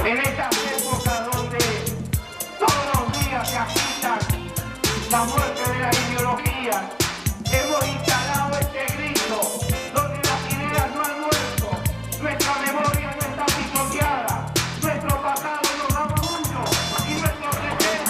En estas épocas donde todos los días se agitan la muerte de la ideología, hemos instalado este grito donde las ideas no han muerto, nuestra memoria no está pisoteada, nuestro pasado nos da orgullo y nuestro presente es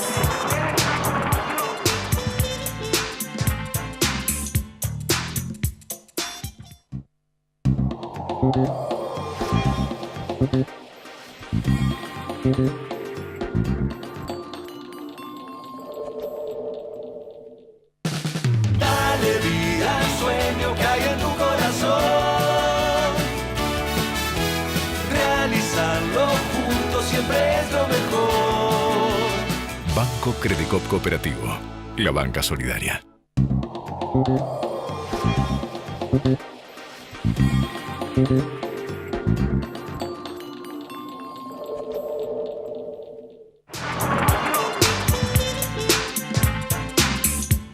Dale vida al sueño que hay en tu corazón. Realizarlo juntos siempre es lo mejor. Banco Credicop Cooperativo, la banca solidaria.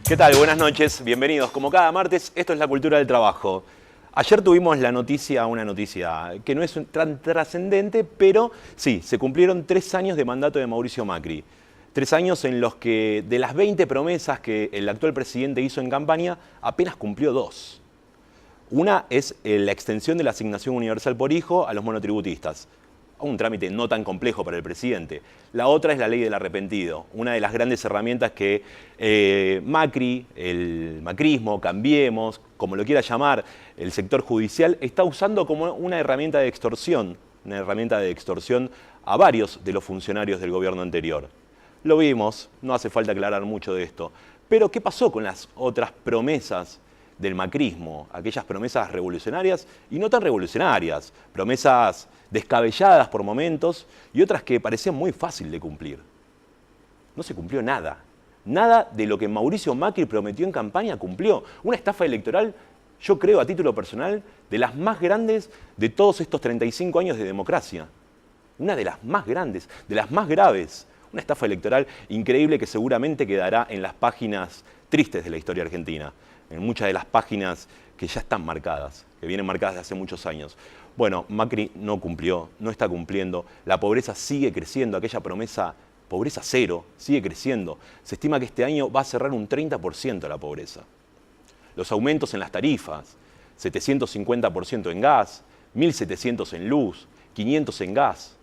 ¿Qué tal? Buenas noches, bienvenidos. Como cada martes, esto es La Cultura del Trabajo. Ayer tuvimos una noticia que no es tan trascendente, pero sí, se cumplieron 3 años de mandato de Mauricio Macri. 3 años en los que de las 20 promesas que el actual presidente hizo en campaña, apenas cumplió 2. Una es la extensión de la asignación universal por hijo a los monotributistas. Un trámite no tan complejo para el presidente. La otra es la ley del arrepentido, una de las grandes herramientas que Macri, el macrismo, Cambiemos, como lo quiera llamar, el sector judicial, está usando como una herramienta de extorsión a varios de los funcionarios del gobierno anterior. Lo vimos, no hace falta aclarar mucho de esto. Pero, ¿qué pasó con las otras promesas del macrismo? Aquellas promesas revolucionarias y no tan revolucionarias, promesas descabelladas por momentos y otras que parecían muy fácil de cumplir. No se cumplió nada. Nada de lo que Mauricio Macri prometió en campaña cumplió. Una estafa electoral, yo creo a título personal, de las más grandes de todos estos 35 años de democracia. Una de las más grandes, de las más graves. Una estafa electoral increíble que seguramente quedará en las páginas tristes de la historia argentina. En muchas de las páginas que ya están marcadas, que vienen marcadas de hace muchos años. Bueno, Macri no cumplió, no está cumpliendo, la pobreza sigue creciendo, aquella promesa, pobreza cero, sigue creciendo. Se estima que este año va a cerrar un 30% la pobreza. Los aumentos en las tarifas, 750% en gas, 1.700 en luz, 500 en gas,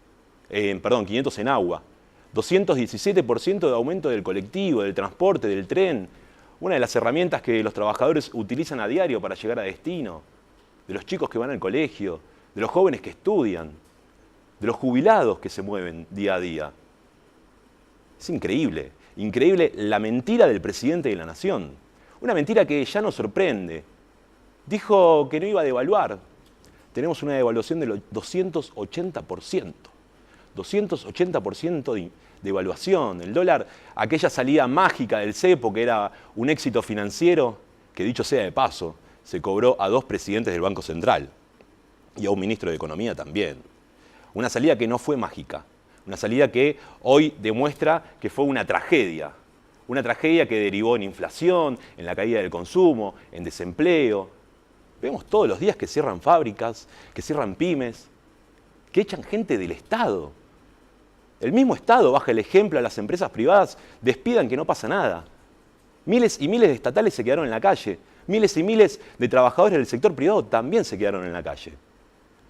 500 en agua, 217% de aumento del colectivo, del transporte, del tren. Una de las herramientas que los trabajadores utilizan a diario para llegar a destino, de los chicos que van al colegio, de los jóvenes que estudian, de los jubilados que se mueven día a día. Es increíble, increíble la mentira del presidente de la Nación. Una mentira que ya nos sorprende. Dijo que no iba a devaluar. Tenemos una devaluación del 280%. 280% de devaluación. El dólar, aquella salida mágica del cepo, que era un éxito financiero, que dicho sea de paso, se cobró a 2 presidentes del Banco Central y a un ministro de Economía también. Una salida que no fue mágica, una salida que hoy demuestra que fue una tragedia que derivó en inflación, en la caída del consumo, en desempleo. Vemos todos los días que cierran fábricas, que cierran pymes, que echan gente del Estado. El mismo Estado baja el ejemplo a las empresas privadas, despidan que no pasa nada. Miles y miles de estatales se quedaron en la calle. Miles y miles de trabajadores del sector privado también se quedaron en la calle.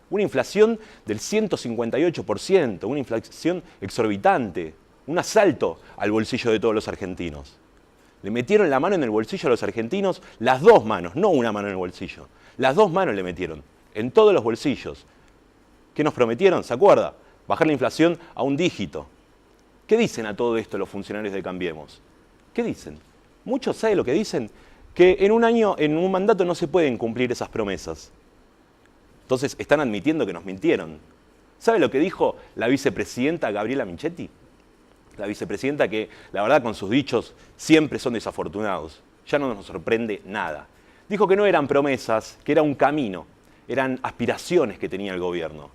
Una inflación del 158%, una inflación exorbitante, un asalto al bolsillo de todos los argentinos. Le metieron la mano en el bolsillo a los argentinos, las 2 manos, no una mano en el bolsillo. Las 2 manos le metieron, en todos los bolsillos. ¿Qué nos prometieron? ¿Se acuerda? Bajar la inflación a un dígito. ¿Qué dicen a todo esto los funcionarios de Cambiemos? ¿Qué dicen? Muchos saben lo que dicen, que en un año, en un mandato no se pueden cumplir esas promesas. Entonces están admitiendo que nos mintieron. ¿Sabe lo que dijo la vicepresidenta Gabriela Michetti? La vicepresidenta que, la verdad, con sus dichos siempre son desafortunados. Ya no nos sorprende nada. Dijo que no eran promesas, que era un camino, eran aspiraciones que tenía el gobierno.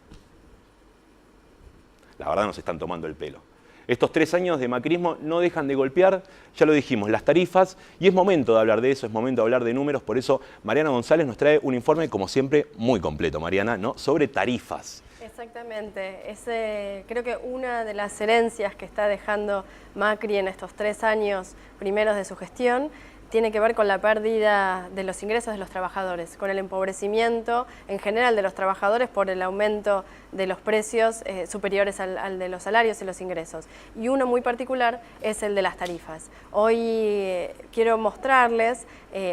La verdad nos están tomando el pelo. Estos 3 años de macrismo no dejan de golpear, ya lo dijimos, las tarifas, y es momento de hablar de eso, es momento de hablar de números, por eso Mariana González nos trae un informe, como siempre, muy completo, Mariana, ¿no? Sobre tarifas. Exactamente. Creo que una de las herencias que está dejando Macri en estos 3 años primeros de su gestión tiene que ver con la pérdida de los ingresos de los trabajadores, con el empobrecimiento en general de los trabajadores por el aumento de los precios superiores al de los salarios y los ingresos. Y uno muy particular es el de las tarifas. Hoy quiero mostrarles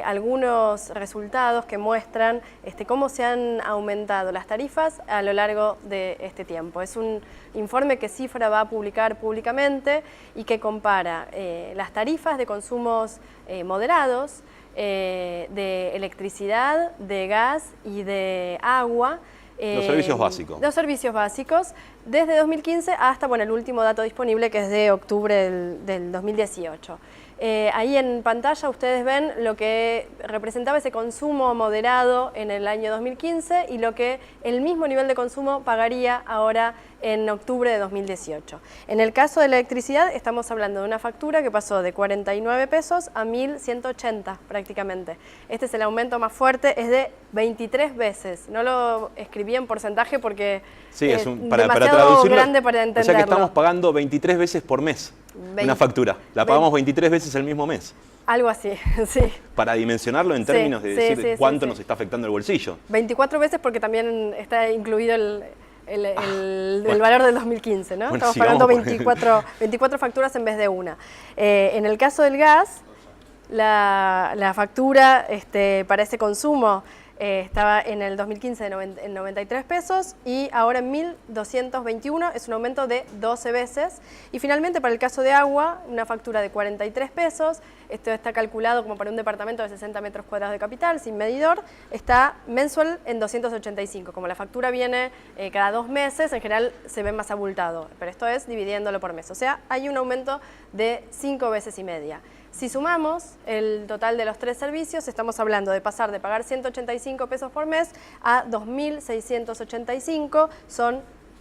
algunos resultados que muestran cómo se han aumentado las tarifas a lo largo de este tiempo. Es un informe que Cifra va a publicar públicamente y que compara las tarifas de consumos moderados de electricidad, de gas y de agua. Los servicios básicos. Los servicios básicos, desde 2015 hasta, bueno, el último dato disponible, que es de octubre del 2018. Ahí en pantalla ustedes ven lo que representaba ese consumo moderado en el año 2015 y lo que el mismo nivel de consumo pagaría ahora en octubre de 2018. En el caso de la electricidad estamos hablando de una factura que pasó de 49 pesos a 1.180 prácticamente. Este es el aumento más fuerte, es de 23 veces. No lo escribí en porcentaje porque sí, es para demasiado traducirlo, grande para entenderlo. O sea que estamos pagando 23 veces por mes una factura. La pagamos 23 veces el mismo mes. Algo así, sí. Para dimensionarlo en términos de decir cuánto nos está afectando el bolsillo. 24 veces porque también está incluido el valor del 2015, ¿no? Bueno, estamos pagando 24 facturas en vez de una. En el caso del gas, la factura para ese consumo estaba en el 2015 en 93 pesos y ahora en 1.221, es un aumento de 12 veces. Y finalmente, para el caso de agua, una factura de 43 pesos, esto está calculado como para un departamento de 60 metros cuadrados de capital, sin medidor, está mensual en 285. Como la factura viene cada 2 meses, en general se ve más abultado, pero esto es dividiéndolo por mes. O sea, hay un aumento de 5 veces y media. Si sumamos el total de los 3 servicios, estamos hablando de pasar de pagar 185 pesos por mes a 2.685, son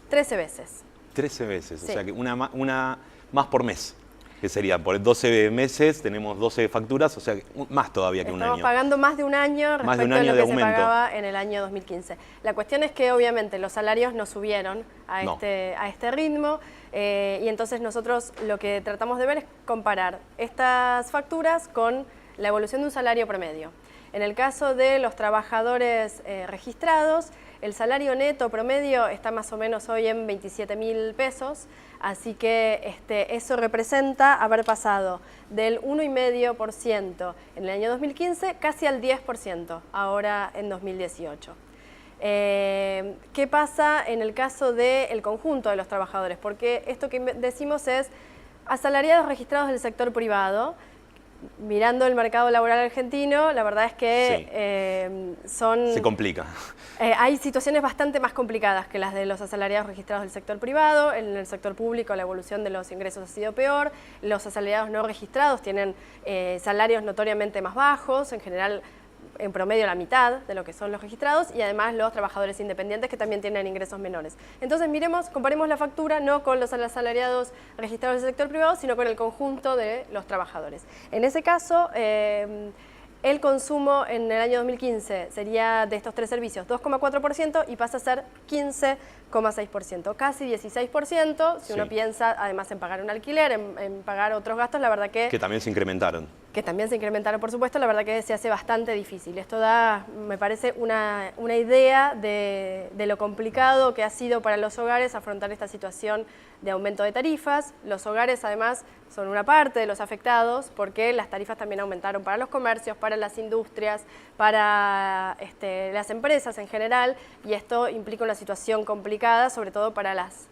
13 veces. 13 veces, Sí. O sea que una más por mes, que sería por 12 meses, tenemos 12 facturas, o sea que más todavía que un año. Estamos pagando más de un año Más de un respecto año a de lo que se aumento. pagaba en el año 2015. La cuestión es que obviamente los salarios no subieron a este ritmo y entonces nosotros lo que tratamos de ver es comparar estas facturas con la evolución de un salario promedio. En el caso de los trabajadores registrados, el salario neto promedio está más o menos hoy en 27.000 pesos, así que eso representa haber pasado del 1,5% en el año 2015 casi al 10% ahora en 2018. ¿Qué pasa en el caso del conjunto de los trabajadores? Porque esto que decimos es asalariados registrados del sector privado. Mirando el mercado laboral argentino, la verdad es que Se complica. hay situaciones bastante más complicadas que las de los asalariados registrados del sector privado. En el sector público la evolución de los ingresos ha sido peor. Los asalariados no registrados tienen salarios notoriamente más bajos, en general en promedio la mitad de lo que son los registrados, y además los trabajadores independientes que también tienen ingresos menores. Entonces comparemos la factura no con los asalariados registrados del sector privado, sino con el conjunto de los trabajadores. En ese caso, el consumo en el año 2015 sería de estos 3 servicios 2,4% y pasa a ser 15,6%, casi 16%, si uno piensa además en pagar un alquiler, en pagar otros gastos, la verdad que también se incrementaron. Que también se incrementaron, por supuesto, la verdad que se hace bastante difícil. Esto da, me parece, una idea de lo complicado que ha sido para los hogares afrontar esta situación de aumento de tarifas. Los hogares, además, son una parte de los afectados porque las tarifas también aumentaron para los comercios, para las industrias, para las empresas en general, y esto implica una situación complicada, sobre todo para las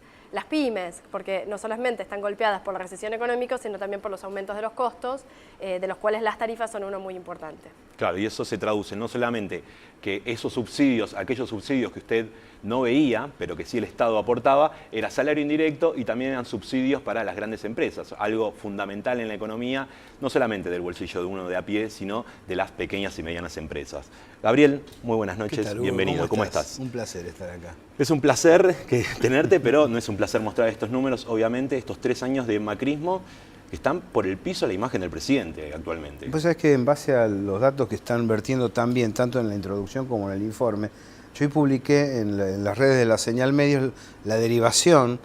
pymes, porque no solamente están golpeadas por la recesión económica, sino también por los aumentos de los costos, de los cuales las tarifas son uno muy importante. Claro, y eso se traduce no solamente que esos subsidios, aquellos subsidios que usted no veía, pero que sí el Estado aportaba, era salario indirecto y también eran subsidios para las grandes empresas, algo fundamental en la economía, no solamente del bolsillo de uno de a pie, sino de las pequeñas y medianas empresas. Gabriel, muy buenas noches, ¿Qué tal, Hugo? bienvenido, ¿cómo estás? Un placer estar acá. Es un placer tenerte, pero no es un placer mostrar estos números, obviamente, estos 3 años de macrismo que están por el piso a la imagen del presidente actualmente. Pues es que en base a los datos que están vertiendo tan bien, tanto en la introducción como en el informe, Yo hoy publiqué en las redes de la Señal Medios la derivación,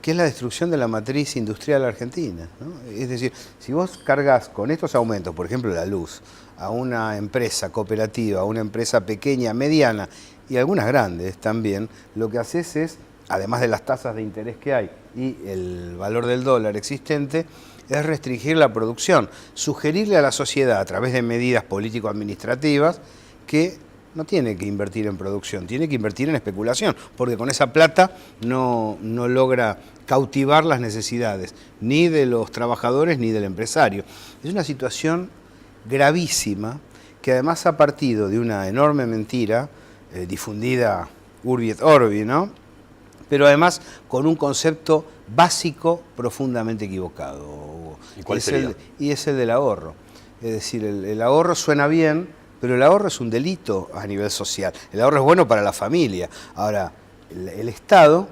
que es la destrucción de la matriz industrial argentina, ¿no? Es decir, si vos cargas con estos aumentos, por ejemplo la luz, a una empresa cooperativa, a una empresa pequeña, mediana y algunas grandes también, lo que haces es, además de las tasas de interés que hay y el valor del dólar existente, es restringir la producción, sugerirle a la sociedad a través de medidas político-administrativas que no tiene que invertir en producción, tiene que invertir en especulación, porque con esa plata no logra cautivar las necesidades ni de los trabajadores ni del empresario. Es una situación gravísima que además ha partido de una enorme mentira difundida urbi et orbi, ¿no? Pero además con un concepto básico profundamente equivocado. ¿Y cuál sería? Y es el del ahorro. Es decir, el ahorro suena bien, pero el ahorro es un delito a nivel social. El ahorro es bueno para la familia. Ahora, el Estado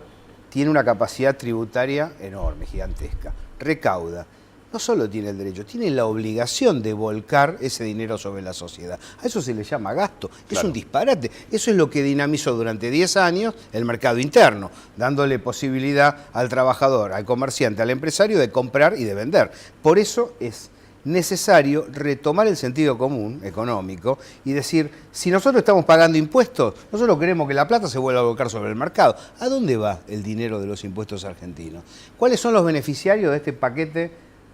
tiene una capacidad tributaria enorme, gigantesca. Recauda. No solo tiene el derecho, tiene la obligación de volcar ese dinero sobre la sociedad. A eso se le llama gasto. Claro. Es un disparate. Eso es lo que dinamizó durante 10 años el mercado interno, dándole posibilidad al trabajador, al comerciante, al empresario de comprar y de vender. Por eso es necesario retomar el sentido común económico y decir, si nosotros estamos pagando impuestos, nosotros queremos que la plata se vuelva a volcar sobre el mercado. ¿A dónde va el dinero de los impuestos argentinos? ¿Cuáles son los beneficiarios de este paquete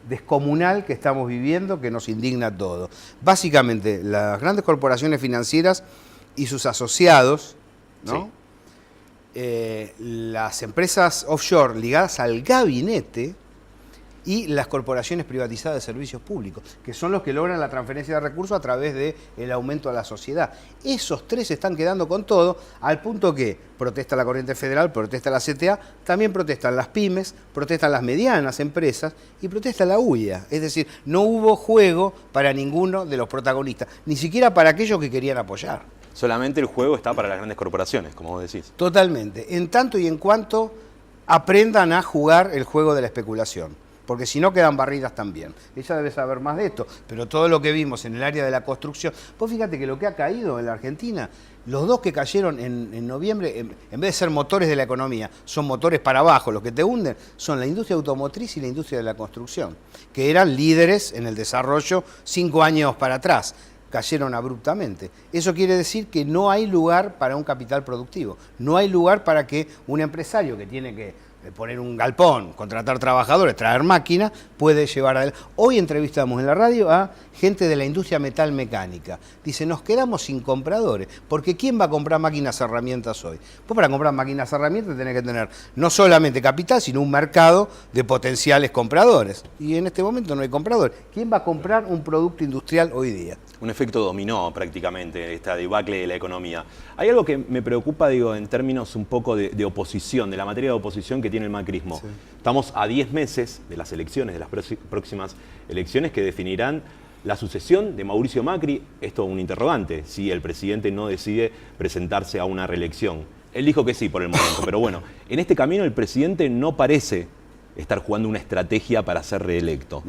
descomunal que estamos viviendo, que nos indigna a todos? Básicamente, las grandes corporaciones financieras y sus asociados, ¿no? Sí. Las empresas offshore ligadas al gabinete y las corporaciones privatizadas de servicios públicos, que son los que logran la transferencia de recursos a través del aumento a la sociedad. Esos tres están quedando con todo, al punto que protesta la Corriente Federal, protesta la CTA, también protestan las pymes, protestan las medianas empresas y protesta la UIA. Es decir, no hubo juego para ninguno de los protagonistas, ni siquiera para aquellos que querían apoyar. Solamente el juego está para las grandes corporaciones, como vos decís. Totalmente, en tanto y en cuanto aprendan a jugar el juego de la especulación. Porque si no quedan barridas también. Ella debe saber más de esto, pero todo lo que vimos en el área de la construcción, vos fíjate que lo que ha caído en la Argentina, los dos que cayeron en noviembre, en vez de ser motores de la economía, son motores para abajo, los que te hunden, son la industria automotriz y la industria de la construcción, que eran líderes en el desarrollo 5 años para atrás. Cayeron abruptamente. Eso quiere decir que no hay lugar para un capital productivo, no hay lugar para que un empresario que tiene que poner un galpón, contratar trabajadores, traer máquinas, puede llevar adelante. Hoy entrevistamos en la radio a gente de la industria metal mecánica. Dice, nos quedamos sin compradores, porque ¿quién va a comprar máquinas herramientas hoy? Pues para comprar máquinas herramientas tenés que tener no solamente capital, sino un mercado de potenciales compradores. Y en este momento no hay compradores. ¿Quién va a comprar un producto industrial hoy día? Un efecto dominó prácticamente, esta debacle de la economía. Hay algo que me preocupa, digo, en términos un poco de oposición, de la materia de oposición que tiene el macrismo. Sí. Estamos a 10 meses de las elecciones, de las próximas elecciones que definirán la sucesión de Mauricio Macri. Esto es un interrogante, si el presidente no decide presentarse a una reelección. Él dijo que sí por el momento, pero bueno, en este camino el presidente no parece estar jugando una estrategia para ser reelecto.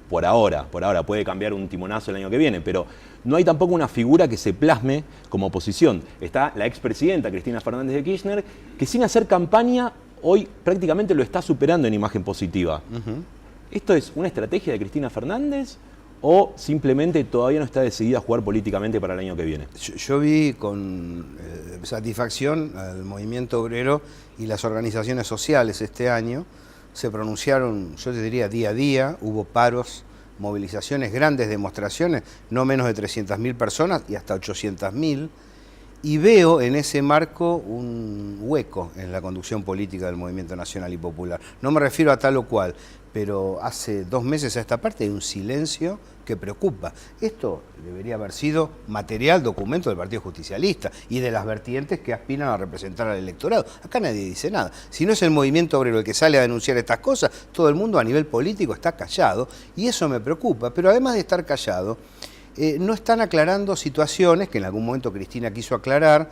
Por ahora puede cambiar un timonazo el año que viene, pero no hay tampoco una figura que se plasme como oposición. Está la expresidenta Cristina Fernández de Kirchner, que sin hacer campaña hoy prácticamente lo está superando en imagen positiva. ¿Esto es una estrategia de Cristina Fernández o simplemente todavía no está decidida a jugar políticamente para el año que viene? Yo vi con satisfacción al movimiento obrero y las organizaciones sociales este año. Se pronunciaron, yo te diría, día a día, hubo paros, movilizaciones, grandes demostraciones, no menos de 300.000 personas y hasta 800.000, y veo en ese marco un hueco en la conducción política del movimiento nacional y popular. No me refiero a tal o cual, pero hace 2 meses a esta parte hay un silencio que preocupa. Esto debería haber sido material, documento del Partido Justicialista y de las vertientes que aspiran a representar al electorado. Acá nadie dice nada. Si no es el movimiento obrero el que sale a denunciar estas cosas, todo el mundo a nivel político está callado y eso me preocupa. Pero además de estar callado, no están aclarando situaciones que en algún momento Cristina quiso aclarar,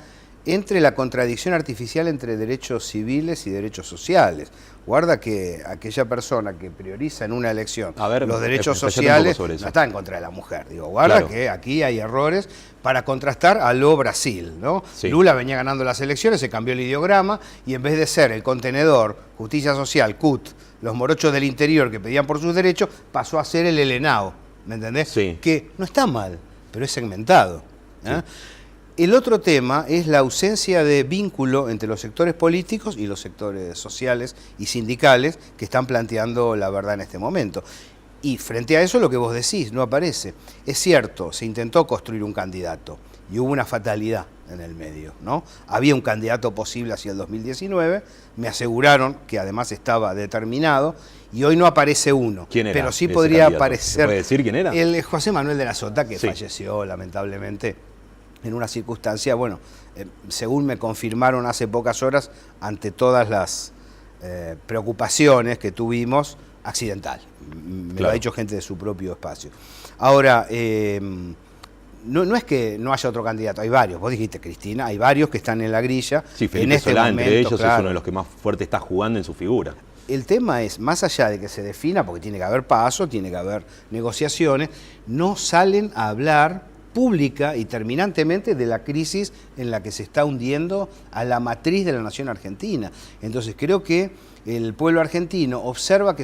entre la contradicción artificial entre derechos civiles y derechos sociales. Guarda que aquella persona que prioriza en una elección los derechos sociales no está en contra de la mujer. Digo, guarda que aquí hay errores para contrastar a lo Brasil, ¿no? Sí. Lula venía ganando las elecciones, se cambió el ideograma y en vez de ser el contenedor, Justicia Social, CUT, los morochos del interior que pedían por sus derechos, pasó a ser el Elenao, ¿me entendés? Sí. Que no está mal, pero es segmentado. Sí. El otro tema es la ausencia de vínculo entre los sectores políticos y los sectores sociales y sindicales que están planteando la verdad en este momento. Y frente a eso lo que vos decís no aparece. Es cierto, se intentó construir un candidato y hubo una fatalidad en el medio, ¿no? Había un candidato posible hacia el 2019, me aseguraron que además estaba determinado y hoy no aparece uno. ¿Quién era? Pero sí podría aparecer. ¿Se puede decir quién era? El José Manuel de la Sota, que falleció lamentablemente en una circunstancia, bueno, según me confirmaron hace pocas horas, ante todas las preocupaciones que tuvimos, accidental. Me lo ha dicho gente de su propio espacio. Ahora, no es que no haya otro candidato, hay varios. Vos dijiste, Cristina, hay varios que están en la grilla. Sí, Felipe Solá, entre ellos, es uno de los que más fuerte está jugando en su figura. El tema es, más allá de que se defina, porque tiene que haber paso, tiene que haber negociaciones, no salen a hablar pública y terminantemente de la crisis en la que se está hundiendo a la matriz de la nación argentina. Entonces creo que el pueblo argentino observa que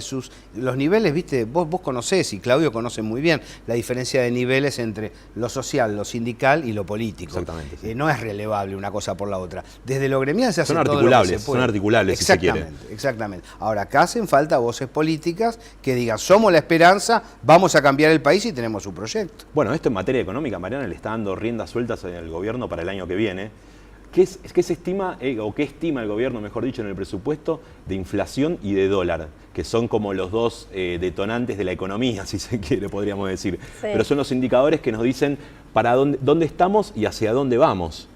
los niveles, viste, vos conocés y Claudio conoce muy bien la diferencia de niveles entre lo social, lo sindical y lo político. Exactamente. Sí. No es relevable una cosa por la otra. Desde lo gremial se hace todo lo que se puede. Son articulables, si se quiere. Exactamente. Ahora, acá hacen falta voces políticas que digan, somos la esperanza, vamos a cambiar el país y tenemos un proyecto. Bueno, esto en materia económica, Mariana, le está dando riendas sueltas al gobierno para el año que viene. ¿Qué se estima, o qué estima el gobierno, mejor dicho, en el presupuesto de inflación y de dólar? Que son como los dos detonantes de la economía, si se quiere, podríamos decir. Sí. Pero son los indicadores que nos dicen para dónde estamos y hacia dónde vamos.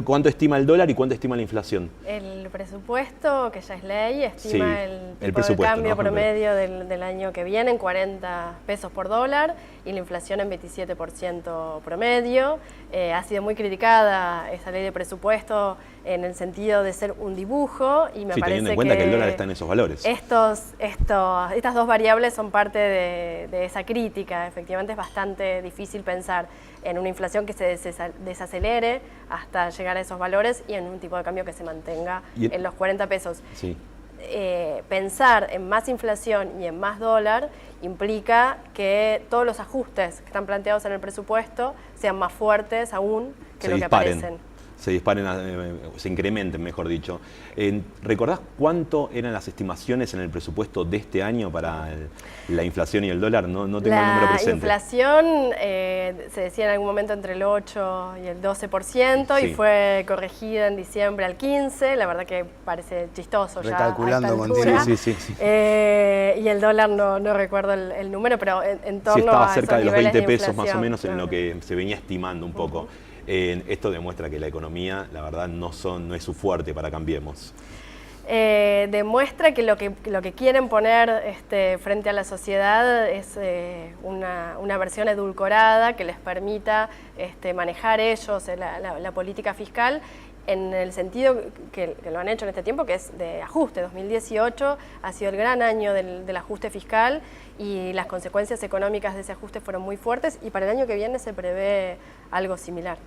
¿Cuánto estima el dólar y cuánto estima la inflación? El presupuesto, que ya es ley, estima el tipo de cambio promedio del año que viene en 40 pesos por dólar y la inflación en 27% promedio. Ha sido muy criticada esa ley de presupuesto en el sentido de ser un dibujo y me parece teniendo en cuenta que el dólar está en esos valores. Estas dos variables son parte de esa crítica. Efectivamente es bastante difícil pensar en una inflación que se desacelere hasta llegar a esos valores y en un tipo de cambio que se mantenga en los 40 pesos. Sí. Pensar en más inflación y en más dólar implica que todos los ajustes que están planteados en el presupuesto sean más fuertes aún que lo que aparecen. Se incrementen, mejor dicho. ¿Recordás cuánto eran las estimaciones en el presupuesto de este año para la inflación y el dólar? No tengo el número presente. La inflación se decía en algún momento entre el 8 y el 12% y fue corregida en diciembre al 15%. La verdad que parece chistoso ya. Recalculando continuo. Sí. Y el dólar no recuerdo el número, pero en torno estaba cerca de los 20 pesos más o menos en lo que se venía estimando un poco. Esto demuestra que la economía, la verdad, no es su fuerte para Cambiemos. Demuestra que lo que quieren poner frente a la sociedad es una versión edulcorada que les permita manejar ellos la política fiscal en el sentido que lo han hecho en este tiempo, que es de ajuste. 2018 ha sido el gran año del ajuste fiscal y las consecuencias económicas de ese ajuste fueron muy fuertes y para el año que viene se prevé algo similar.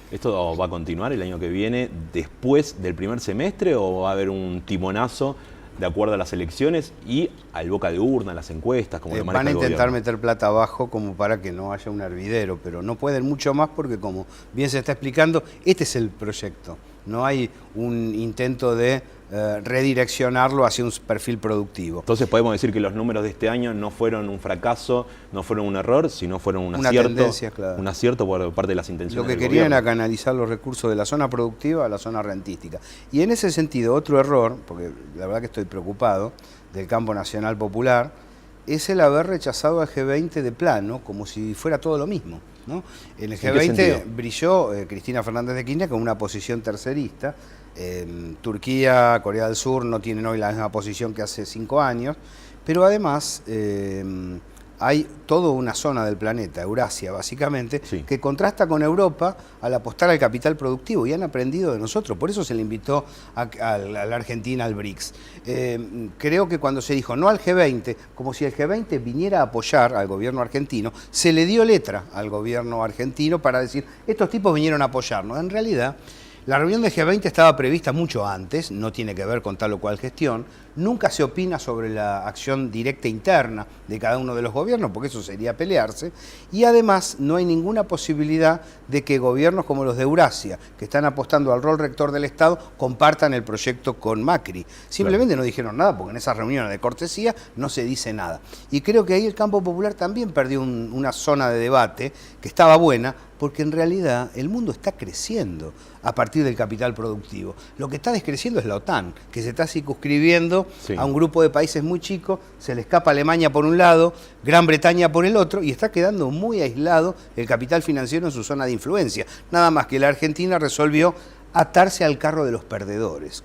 ¿Esto va a continuar el año que viene después del primer semestre o va a haber un timonazo de acuerdo a las elecciones y al boca de urna, las encuestas, como lo maneja Van a el intentar gobierno? meter plata abajo como para que no haya un hervidero, pero no pueden mucho más porque, como bien se está explicando, este es el proyecto. No hay un intento de redireccionarlo hacia un perfil productivo. Entonces podemos decir que los números de este año no fueron un fracaso, no fueron un error, sino fueron un acierto por parte de las intenciones Lo que del querían gobierno. era canalizar los recursos de la zona productiva a la zona rentística. Y en ese sentido, otro error, porque la verdad que estoy preocupado, del campo nacional popular, es el haber rechazado al G20 de plano, como si fuera todo lo mismo, ¿no? En el G20 brilló Cristina Fernández de Kirchner con una posición tercerista. Turquía, Corea del Sur no tienen hoy la misma posición que hace 5 años, pero además hay toda una zona del planeta, Eurasia básicamente, Sí. que contrasta con Europa al apostar al capital productivo y han aprendido de nosotros. Por eso se le invitó a la Argentina al BRICS. Creo que cuando se dijo no al G20, como si el G20 viniera a apoyar al gobierno argentino, se le dio letra al gobierno argentino para decir, estos tipos vinieron a apoyarnos. En realidad, la reunión del G20 estaba prevista mucho antes, no tiene que ver con tal o cual gestión. Nunca se opina sobre la acción directa interna de cada uno de los gobiernos, porque eso sería pelearse. Y además no hay ninguna posibilidad de que gobiernos como los de Eurasia, que están apostando al rol rector del Estado, compartan el proyecto con Macri. Simplemente no dijeron nada, porque en esas reuniones de cortesía no se dice nada. Y creo que ahí el campo popular también perdió una zona de debate que estaba buena, porque en realidad el mundo está creciendo a partir del capital productivo. Lo que está descreciendo es la OTAN, que se está circunscribiendo a un grupo de países muy chicos, se le escapa Alemania por un lado, Gran Bretaña por el otro, y está quedando muy aislado el capital financiero en su zona de influencia. Nada más que la Argentina resolvió atarse al carro de los perdedores.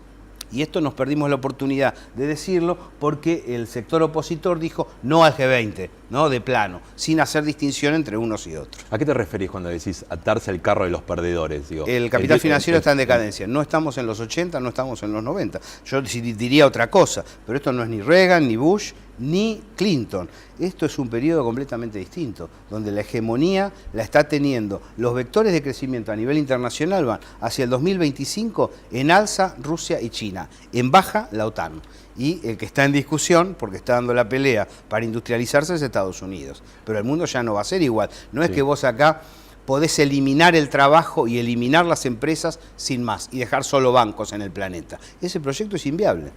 Y esto nos perdimos la oportunidad de decirlo porque el sector opositor dijo no al G20, ¿no? De plano, sin hacer distinción entre unos y otros. ¿A qué te referís cuando decís atarse al carro de los perdedores? Digo, el capital financiero está en decadencia. No estamos en los 80, no estamos en los 90. Yo diría otra cosa, pero esto no es ni Reagan, ni Bush, ni Clinton. Esto es un periodo completamente distinto, donde la hegemonía la está teniendo. Los vectores de crecimiento a nivel internacional van hacia el 2025 en alza Rusia y China, en baja la OTAN. Y el que está en discusión, porque está dando la pelea para industrializarse, es Estados Unidos. Pero el mundo ya no va a ser igual. No es que vos acá podés eliminar el trabajo y eliminar las empresas sin más y dejar solo bancos en el planeta. Ese proyecto es inviable.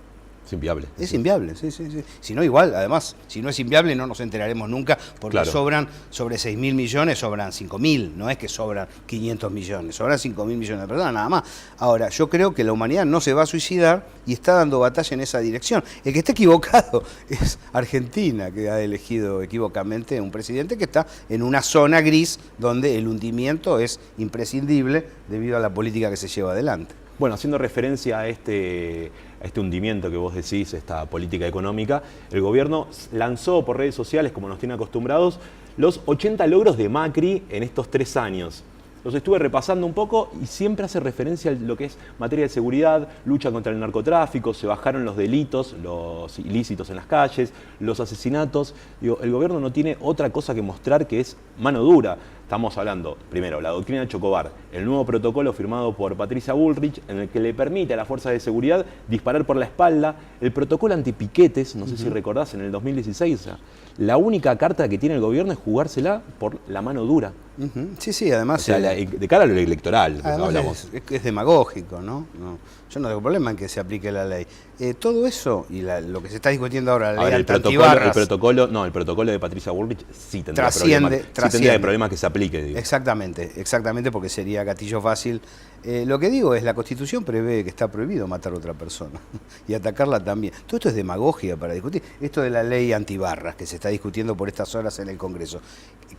Es inviable. Es inviable, sí. Si no, igual, además, si no es inviable no nos enteraremos nunca, porque sobran sobre 6.000 millones, sobran 5.000, no es que sobran 500 millones, sobran 5.000 millones de personas, nada más. Ahora, yo creo que la humanidad no se va a suicidar y está dando batalla en esa dirección. El que está equivocado es Argentina, que ha elegido equivocamente un presidente que está en una zona gris donde el hundimiento es imprescindible debido a la política que se lleva adelante. Bueno, haciendo referencia a este hundimiento que vos decís, esta política económica, el gobierno lanzó por redes sociales, como nos tiene acostumbrados, los 80 logros de Macri en estos 3 años. Los estuve repasando un poco y siempre hace referencia a lo que es materia de seguridad, lucha contra el narcotráfico, se bajaron los delitos, los ilícitos en las calles, los asesinatos. Digo, el gobierno no tiene otra cosa que mostrar que es mano dura. Estamos hablando, primero, la doctrina Chocobar, el nuevo protocolo firmado por Patricia Bullrich, en el que le permite a las fuerzas de seguridad disparar por la espalda, el protocolo antipiquetes, no sé si recordás, en el 2016, o sea, la única carta que tiene el gobierno es jugársela por la mano dura. Sí, además... O sea, de cara a lo electoral, hablamos. Es demagógico, ¿no? Yo no tengo problema en que se aplique la ley. Todo eso, y lo que se está discutiendo ahora, la ley el protocolo de Patricia Bullrich sí tendría problemas que se aplique. Digo. Exactamente, porque sería gatillo fácil. Lo que digo es, la Constitución prevé que está prohibido matar a otra persona y atacarla también. Todo esto es demagogia para discutir. Esto de la ley antibarras que se está discutiendo por estas horas en el Congreso.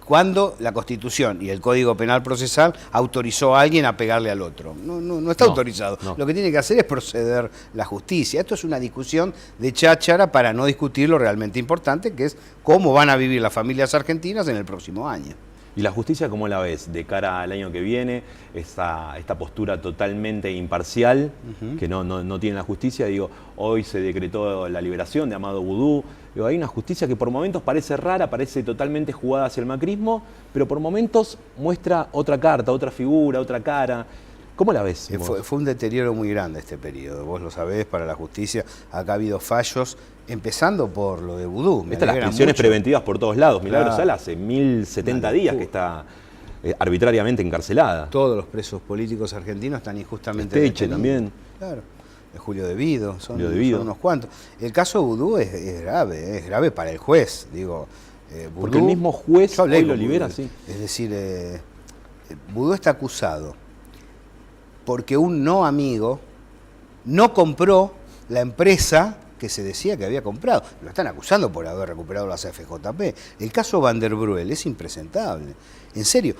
Cuando la Constitución y el Código Penal Procesal autorizó a alguien a pegarle al otro. No está autorizado. Lo que tiene que hacer es proceder la justicia. Esto es una discusión de cháchara para no discutir lo realmente importante, que es cómo van a vivir las familias argentinas en el próximo año. ¿Y la justicia cómo la ves de cara al año que viene? Esta postura totalmente imparcial que no tiene la justicia. Digo, hoy se decretó la liberación de Amado Boudou. Digo, hay una justicia que por momentos parece rara, parece totalmente jugada hacia el macrismo, pero por momentos muestra otra carta, otra figura, otra cara. ¿Cómo la ves? Fue un deterioro muy grande este periodo, vos lo sabés, para la justicia. Acá ha habido fallos, empezando por lo de Boudou. Estas las prisiones preventivas por todos lados. Milagro Sala hace 1070 días que está arbitrariamente encarcelada. Todos los presos políticos argentinos están injustamente detenidos. También. Claro. Julio Devido, son unos cuantos. El caso Boudou es grave para el juez, digo. Boudou, porque el mismo juez hoy lo libera, sí. Es decir, Boudou está acusado porque un no amigo no compró la empresa que se decía que había comprado. Lo están acusando por haber recuperado las FJP. El caso Van der Bruel es impresentable. En serio,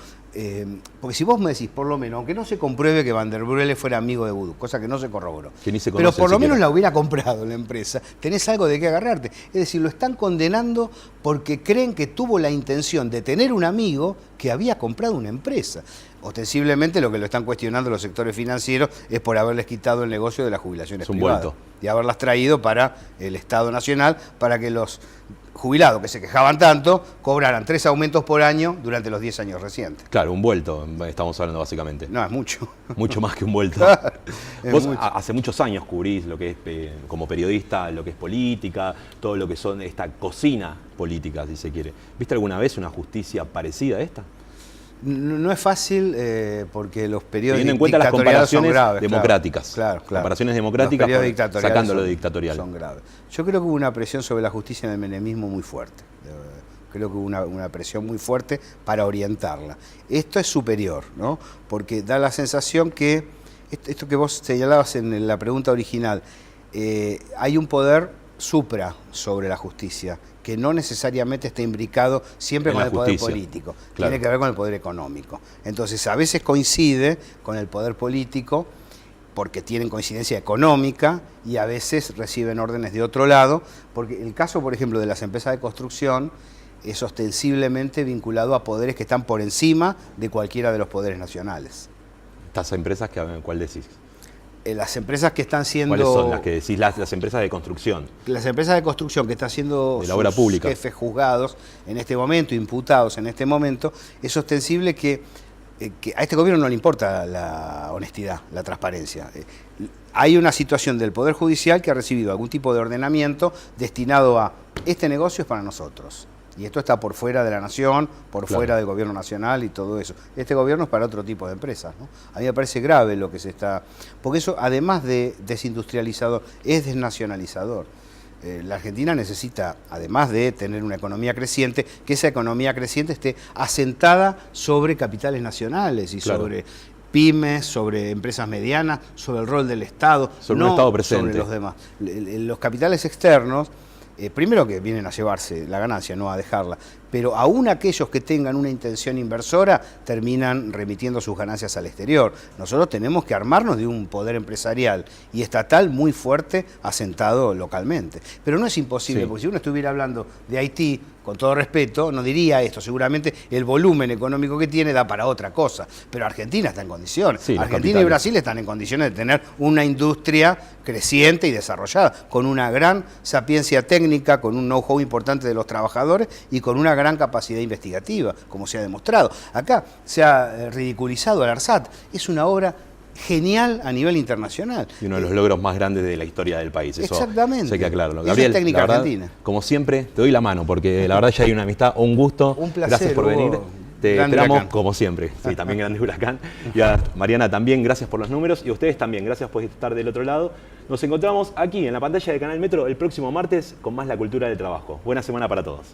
porque si vos me decís, por lo menos, aunque no se compruebe que Van der Brelle fuera amigo de Vudú, cosa que no se corroboró, Que ni se pero conocen por lo menos siquiera. la hubiera comprado la empresa, tenés algo de qué agarrarte. Es decir, lo están condenando porque creen que tuvo la intención de tener un amigo que había comprado una empresa. Ostensiblemente lo que lo están cuestionando los sectores financieros es por haberles quitado el negocio de las jubilaciones Es un privadas vuelto. y haberlas traído para el Estado Nacional para que los jubilados que se quejaban tanto cobraran 3 aumentos por año durante los 10 años recientes. Claro, un vuelto, estamos hablando básicamente. No, es mucho. Mucho más que un vuelto. Es Vos mucho. hace muchos años cubrís lo que es, como periodista, lo que es política, todo lo que son esta cocina política, si se quiere. ¿Viste alguna vez una justicia parecida a esta? No es fácil porque los periodos Teniendo en cuenta las dictatoriales son comparaciones graves, democráticas. Claro. Comparaciones democráticas, Los periodos dictatoriales sacando lo son- dictatorial. Son graves. Yo creo que hubo una presión sobre la justicia en el menemismo muy fuerte. Creo que hubo una presión muy fuerte para orientarla. Esto es superior, ¿no? Porque da la sensación que, esto que vos señalabas en la pregunta original, hay un poder supra sobre la justicia, que no necesariamente está imbricado siempre En con la el poder justicia, político. claro. Tiene que ver con el poder económico. Entonces, a veces coincide con el poder político porque tienen coincidencia económica y a veces reciben órdenes de otro lado, porque el caso, por ejemplo, de las empresas de construcción es ostensiblemente vinculado a poderes que están por encima de cualquiera de los poderes nacionales. Estas empresas, ¿cuál decís? Las empresas que están siendo... ¿Cuáles son las que decís? Las empresas de construcción. Las empresas de construcción que están siendo De la obra pública. jefes juzgados en este momento, imputados en este momento, es ostensible que a este gobierno no le importa la honestidad, la transparencia. Hay una situación del Poder Judicial que ha recibido algún tipo de ordenamiento destinado a este negocio es para nosotros. Y esto está por fuera de la nación, por Claro. fuera del gobierno nacional y todo eso. Este gobierno es para otro tipo de empresas, ¿no? A mí me parece grave lo que se está... Porque eso, además de desindustrializador, es desnacionalizador. La Argentina necesita, además de tener una economía creciente, que esa economía creciente esté asentada sobre capitales nacionales y Claro. sobre pymes, sobre empresas medianas, sobre el rol del Estado, Sobre un Estado presente. sobre los demás. Los capitales externos, primero que vienen a llevarse la ganancia, no a dejarla, pero aún aquellos que tengan una intención inversora terminan remitiendo sus ganancias al exterior. Nosotros tenemos que armarnos de un poder empresarial y estatal muy fuerte asentado localmente. Pero no es imposible, Sí. porque si uno estuviera hablando de Haití, con todo respeto, no diría esto. Seguramente el volumen económico que tiene da para otra cosa. Pero Argentina está en condiciones. Sí, las Argentina y capitales. Brasil están en condiciones de tener una industria creciente y desarrollada, con una gran sapiencia técnica, con un know-how importante de los trabajadores y con una gran capacidad investigativa, como se ha demostrado. Acá se ha ridiculizado al ARSAT. Es una obra genial a nivel internacional. Y uno de los logros más grandes de la historia del país. Eso Exactamente. hay que aclararlo. Esa Gabriel, es técnica la verdad, argentina. como siempre, te doy la mano, porque la verdad ya hay una amistad, un gusto. Un placer, Gracias por Hugo. venir. Te Grande esperamos Huracán. como siempre. Sí, también grande huracán. Y a Mariana también, gracias por los números. Y a ustedes también, gracias por estar del otro lado. Nos encontramos aquí en la pantalla de Canal Metro el próximo martes con más La Cultura del Trabajo. Buena semana para todos.